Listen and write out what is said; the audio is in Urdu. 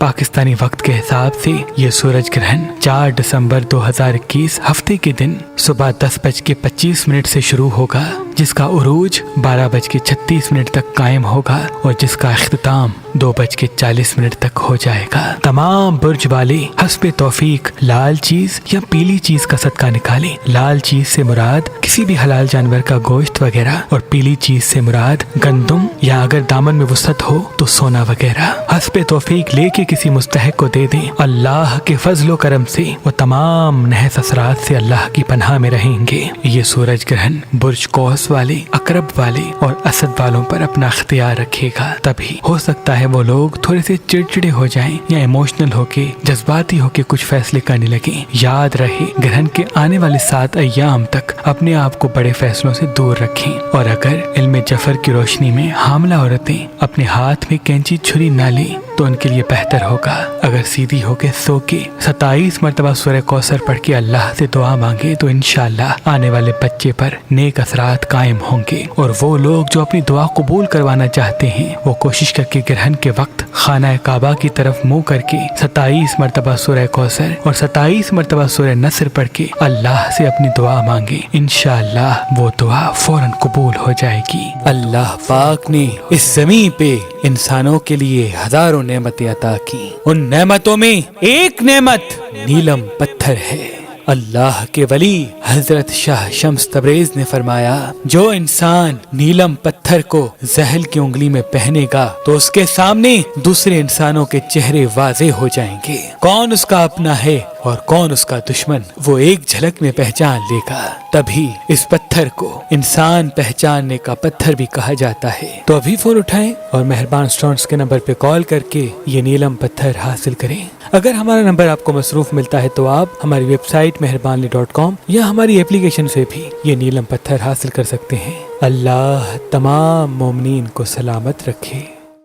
پاکستانی وقت کے حساب سے یہ سورج گرہن 4 دسمبر 2021 ہفتے کے دن صبح 10:25 سے شروع ہوگا، جس کا عروج 12:36 تک قائم ہوگا اور جس کا اختتام 2:40 تک ہو جائے گا۔ تمام برج والے حسب توفیق لال چیز یا پیلی چیز کا صدقہ نکالیں۔ لال چیز سے مراد کسی بھی حلال جانور کا گوشت وغیرہ، اور پیلی چیز سے مراد گندم یا اگر دامن میں وسعت ہو تو سونا وغیرہ۔ حسب توفیق لے کے کسی مستحق کو دے دیں، اللہ کے فضل و کرم سے وہ تمام نحس اثرات سے اللہ کی پناہ میں رہیں گے۔ یہ سورج گرہن برج قوس والے، عقرب والے اور اسد والوں پر اپنا اختیار رکھے گا، تبھی ہو سکتا ہے وہ لوگ تھوڑے سے چڑچڑے ہو جائیں یا ایموشنل ہو کے، جذباتی ہو کے کچھ فیصلے کرنے لگیں۔ یاد رہے گرہن کے آنے والے 7 ایام تک اپنے آپ کو بڑے فیصلوں سے دور رکھیں، اور اگر علم جفر کی روشنی میں حاملہ عورتیں اپنے ہاتھ میں کینچی چھری نہ لیں تو ان کے لیے بہتر ہوگا۔ اگر سیدھی ہو کے سو کے 27 مرتبہ سورہ کوثر پڑھ کے اللہ سے دعا مانگے تو انشاءاللہ آنے والے بچے پر نیک اثرات قائم ہوں گے۔ اور وہ لوگ جو اپنی دعا قبول کروانا چاہتے ہیں وہ کوشش کر کے گرہن کے وقت خانہ کعبہ کی طرف منہ کر کے 27 مرتبہ سورہ کوثر اور 27 مرتبہ سورہ نصر پڑھ کے اللہ سے اپنی دعا مانگے، انشاءاللہ وہ دعا فوراً قبول ہو جائے گی۔ اللہ پاک نے اس زمین پہ انسانوں کے لیے ہزاروں نعمتیں عطا کی، ان نعمتوں میں ایک نعمت نیلم پتھر ہے۔ اللہ کے ولی حضرت شاہ شمس تبریز نے فرمایا، جو انسان نیلم پتھر کو زحل کی انگلی میں پہنے گا تو اس کے سامنے دوسرے انسانوں کے چہرے واضح ہو جائیں گے، کون اس کا اپنا ہے اور کون اس کا دشمن وہ ایک جھلک میں پہچان لے گا۔ تبھی اس پتھر کو انسان پہچاننے کا پتھر بھی کہا جاتا ہے۔ تو ابھی فون اٹھائیں اور مہربان اسٹونز کے نمبر پہ کال کر کے یہ نیلم پتھر حاصل کریں۔ اگر ہمارا نمبر آپ کو مصروف ملتا ہے تو آپ ہماری ویب سائٹ مہربانی.com یا ہماری اپلیکیشن سے بھی یہ نیلم پتھر حاصل کر سکتے ہیں۔ اللہ تمام مومنین کو سلامت رکھے۔